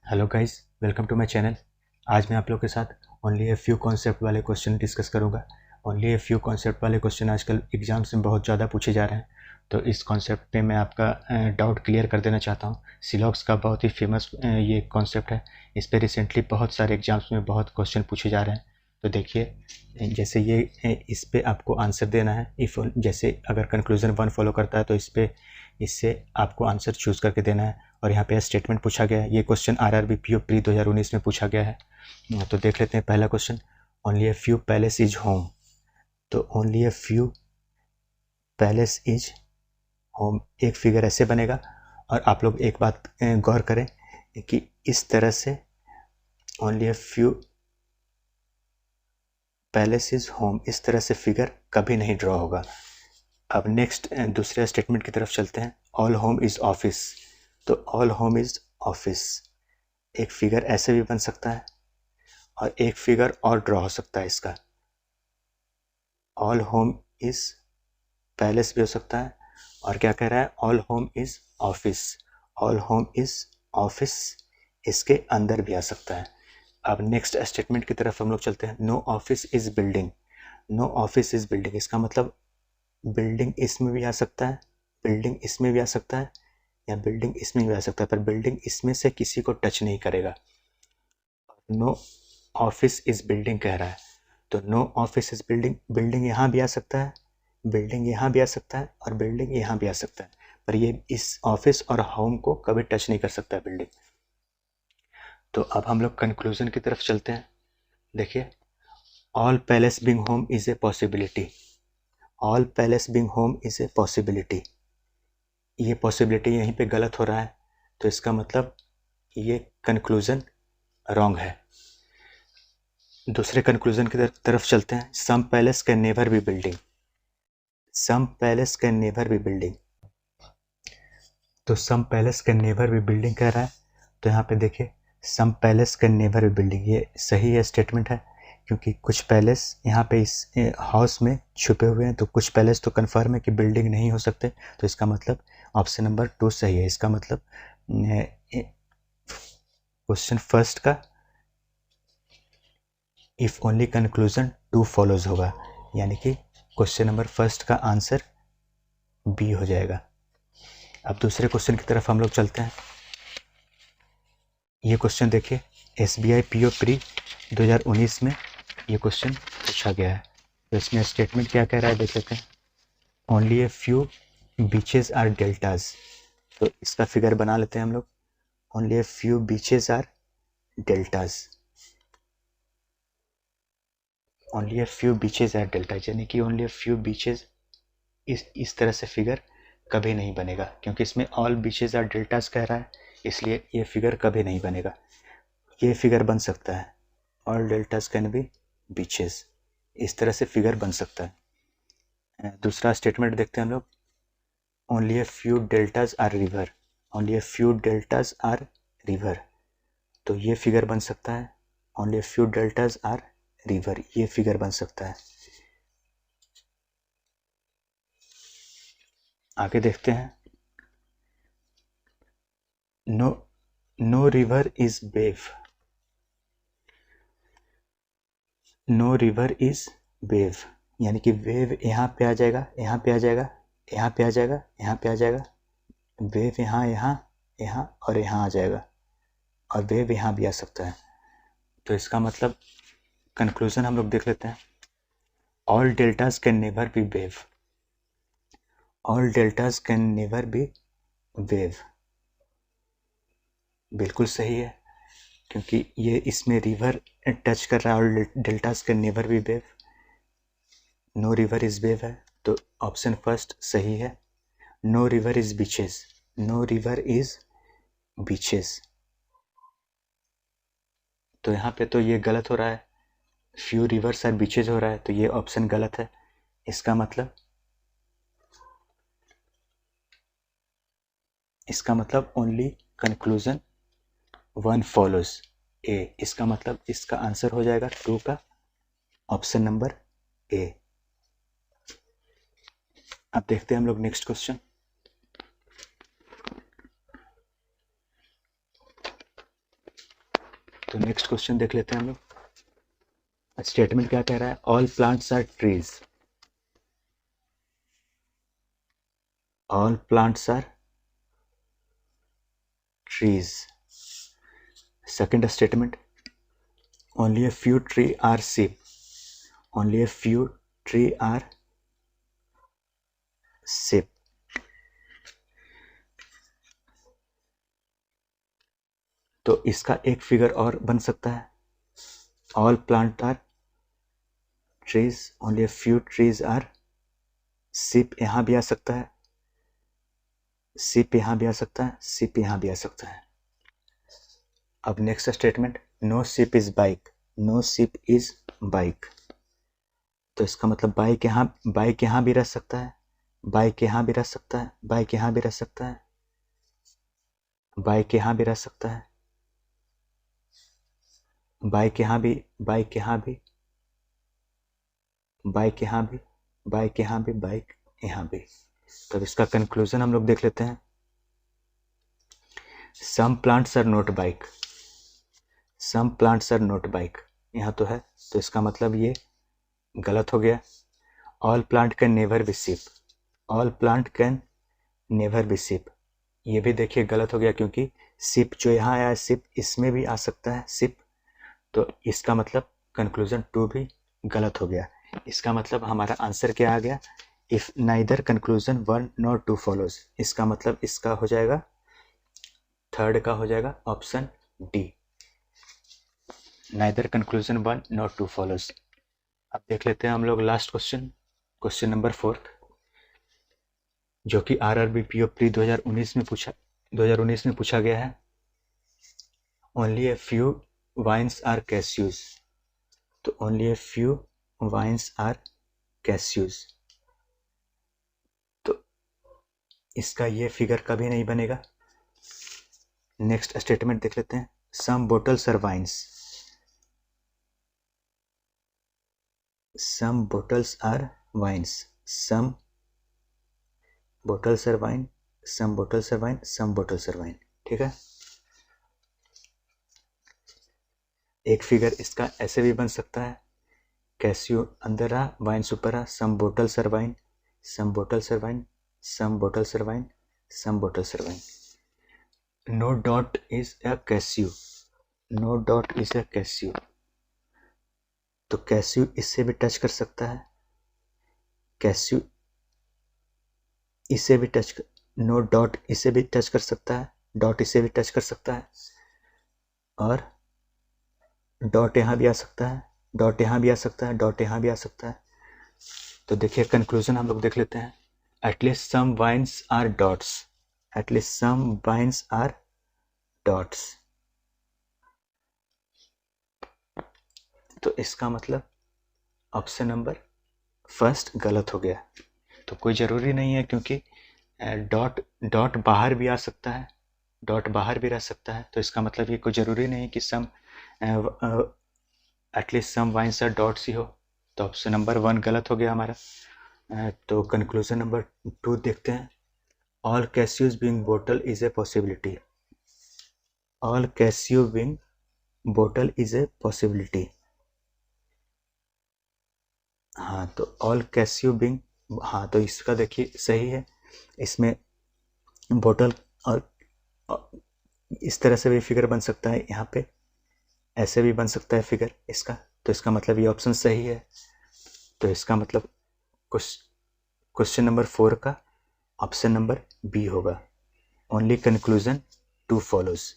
Hello guys, welcome to my channel. आज मैं आप लोग के साथ ओनली ए फ्यू कॉन्सेप्ट वाले क्वेश्चन डिस्कस करूंगा। ओनली ए फ्यू कॉन्सेप्ट वाले क्वेश्चन आजकल एग्जाम्स में बहुत ज़्यादा पूछे जा रहे हैं, तो इस कॉन्सेप्ट पे मैं आपका डाउट क्लियर कर देना चाहता हूँ। सिलॉक्स का बहुत ही फेमस ये कॉन्सेप्ट है। इस पर रिसेंटली बहुत सारे एग्जाम्स में बहुत क्वेश्चन पूछे जा रहे हैं। तो देखिए, जैसे ये इस पे आपको आंसर देना है। इफ़ जैसे अगर कंक्लूजन 1 फॉलो करता है तो इससे आपको आंसर चूज़ करके देना है। और यहाँ पे स्टेटमेंट पूछा गया है। ये क्वेश्चन आरआरबी पीओ प्री 2019 में पूछा गया है। तो देख लेते हैं पहला question. Only a few palace is home. तो only a few palace is home एक फिगर ऐसे बनेगा। और आप लोग एक बात गौर करें कि इस तरह से only a few palace is home इस तरह से फिगर कभी नहीं ड्रॉ होगा। अब नेक्स्ट दूसरे स्टेटमेंट की तरफ चलते हैं। All home is office. तो ऑल होम इज ऑफिस एक फिगर ऐसे भी बन सकता है और एक फिगर और ड्रॉ हो सकता है इसका। ऑल होम इज पैलेस भी हो सकता है और क्या कह रहा है, all home is office. All home is office इसके अंदर भी आ सकता है। अब नेक्स्ट स्टेटमेंट की तरफ हम लोग चलते हैं। No office is building. No office is building इसका मतलब बिल्डिंग इसमें भी आ सकता है, बिल्डिंग इसमें भी आ सकता है, या बिल्डिंग इसमें भी आ सकता है, पर बिल्डिंग इसमें से किसी को टच नहीं करेगा। नो ऑफिस इज बिल्डिंग कह रहा है, तो no office is building, building यहाँ भी आ सकता है, बिल्डिंग यहाँ भी आ सकता है और बिल्डिंग यहाँ भी आ सकता है, पर ये इस ऑफिस और होम को कभी टच नहीं कर सकता बिल्डिंग। तो अब हम लोग कंक्लूजन की तरफ चलते हैं। देखिए, all palace being home is a possibility. All palace being home is a possibility. ये पॉसिबिलिटी यहीं पे गलत हो रहा है, तो इसका मतलब ये कंक्लूजन रॉन्ग है। दूसरे कंक्लूजन की तरफ चलते हैं। Some palace can never be building. Some palace can never be building. तो some palace can never be building कह रहा है, तो यहाँ पे देखिए some palace can never be building ये सही है स्टेटमेंट है, क्योंकि कुछ पैलेस यहाँ पे इस हाउस में छुपे हुए हैं, तो कुछ पैलेस तो कन्फर्म है कि बिल्डिंग नहीं हो सकते। तो इसका मतलब ऑप्शन नंबर 2 सही है। इसका मतलब क्वेश्चन फर्स्ट का इफ ओनली कंक्लूजन 2 फॉलोज होगा, यानी कि क्वेश्चन नंबर फर्स्ट का आंसर बी हो जाएगा। अब दूसरे क्वेश्चन की तरफ हम लोग चलते हैं। ये क्वेश्चन देखिए, SBI PO प्री 2019 में ये क्वेश्चन पूछा गया है। तो इसमें स्टेटमेंट क्या कह रहा है देख लेते हैं। Only a few beaches are deltas. तो इसका फिगर बना लेते हैं हम लोग। Only a few beaches are deltas. Only a few beaches are deltas यानी कि ओनली ए फ्यू बीचेस इस तरह से फिगर कभी नहीं बनेगा, क्योंकि इसमें ऑल बीचेस आर डेल्टास कह रहा है, इसलिए ये फिगर कभी नहीं बनेगा। ये फिगर बन सकता है, all deltas can be beaches, इस तरह से फिगर बन सकता है। दूसरा स्टेटमेंट देखते हैं हम लोग। Only a few deltas are river. Only a few deltas are river, तो ये फिगर बन सकता है। Only a few deltas are river ये फिगर बन सकता है। आगे देखते हैं। No no river is wave. No river is wave यानी कि वेव यहाँ पे आ जाएगा, यहाँ पे आ जाएगा, यहाँ पे आ जाएगा, यहाँ पे आ जाएगा, वेव यहाँ यहाँ यहाँ और यहाँ आ जाएगा, और वेव यहाँ भी आ सकता है। तो इसका मतलब कंक्लूजन हम लोग देख लेते हैं। All deltas can never be wave. All deltas can never be wave बिल्कुल सही है, क्योंकि ये इसमें रिवर टच कर रहा है। All deltas can never be wave, no river is wave है, तो ऑप्शन फर्स्ट सही है। No river is beaches. No river is beaches, तो यहाँ पे तो ये गलत हो रहा है। फ्यू रिवर्स आर बीचेज हो रहा है, तो ये ऑप्शन गलत है। इसका मतलब ओनली कंक्लूजन 1 फॉलोज ए। इसका मतलब इसका आंसर हो जाएगा 2 का ऑप्शन नंबर ए। अब देखते हैं हम लोग नेक्स्ट क्वेश्चन। तो नेक्स्ट क्वेश्चन देख लेते हैं हम लोग। स्टेटमेंट क्या कह रहा है? All plants are trees. All plants are trees. Second statement, only a few tree are sheep. Only a few tree are sheep. तो इसका एक फिगर और बन सकता है, all plant are trees, only a few trees are sheep। यहां भी आ सकता है, sheep यहां भी आ सकता है, sheep यहां भी आ सकता है। अब next statement, no sheep is bike. No sheep is bike. तो इसका मतलब बाइक यहां भी रह सकता है, बाइक यहां भी रह सकता है, बाइक यहां भी रह सकता है, बाइक यहां भी रह सकता है, बाइक यहां भी, बाइक यहां भी, बाइक यहां भी, बाइक यहां भी, बाइक यहां भी। तो इसका कंक्लूजन हम लोग देख लेते हैं। Some plants are not bike. Some plants are not bike यहाँ तो है, तो इसका मतलब ये गलत हो गया। All plant can never B ship. All plant can never B ship, ये भी देखिए गलत हो गया, क्योंकि शिप जो यहाँ आया है, शिप इसमें भी आ सकता है शिप। तो इसका मतलब कंक्लूजन 2 भी गलत हो गया। इसका मतलब हमारा आंसर क्या आ गया? If neither conclusion 1 nor 2 follows. इसका मतलब इसका हो जाएगा, थर्ड का हो जाएगा option D, neither conclusion 1 nor 2 follows. अब देख लेते हैं हम लोग लास्ट क्वेश्चन, क्वेश्चन नंबर 4, जो कि आरआरबी पीओ प्री 2019 में पूछा गया है। Only a few wines are cashews. तो only a few wines are cashews, तो इसका ये फिगर कभी नहीं बनेगा। नेक्स्ट स्टेटमेंट देख लेते हैं, some bottles are wines. Some bottles are wines. Some bottles are wine, some bottles are wine, some bottles are wine. ठीक है, एक फिगर इसका ऐसे भी बन सकता है, कैस्यू अंदर रहा, वाइन्स ऊपर रहा, some bottles are wine, some bottles are wine, some bottles are wine, some bottles are wine. No dot is a cashew. No dot is a cashew, तो कैस्यू इससे भी टच कर सकता है, कैस्यू इसे भी टच कर, नो डॉट इसे भी टच कर सकता है, डॉट इसे भी टच कर सकता है, और डॉट यहाँ भी आ सकता है, डॉट यहाँ भी आ सकता है, डॉट यहाँ भी आ सकता है। तो देखिए कंक्लूजन हम लोग देख लेते हैं, at least some wines are dots. At least some wines are dots, तो इसका मतलब ऑप्शन नंबर फर्स्ट गलत हो गया। तो कोई ज़रूरी नहीं है, क्योंकि डॉट डॉट बाहर भी आ सकता है, डॉट बाहर भी रह सकता है। तो इसका मतलब ये कोई ज़रूरी नहीं कि some at least some wines are dots ही हो। तो ऑप्शन नंबर 1 गलत हो गया हमारा। तो कंक्लूजन नंबर 2 देखते हैं, all cashews being bottle is a possibility. All cashew being bottle is a possibility. हाँ, तो ऑल कैस्यू बीइंग, हाँ तो इसका देखिए सही है, इसमें बोतल और इस तरह से भी फिगर बन सकता है, यहाँ पे ऐसे भी बन सकता है फिगर इसका। तो इसका मतलब ये ऑप्शन सही है। तो इसका मतलब क्वेश्चन नंबर 4 का ऑप्शन नंबर बी होगा, ओनली कंक्लूजन 2 फॉलोज।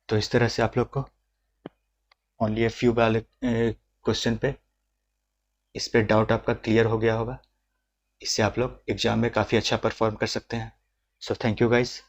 तो इस तरह से आप लोग को ओनली ए फ्यू वाले क्वेश्चन पे, इस पे डाउट आपका क्लियर हो गया होगा। इससे आप लोग एग्जाम में काफ़ी अच्छा परफॉर्म कर सकते हैं। So thank you guys.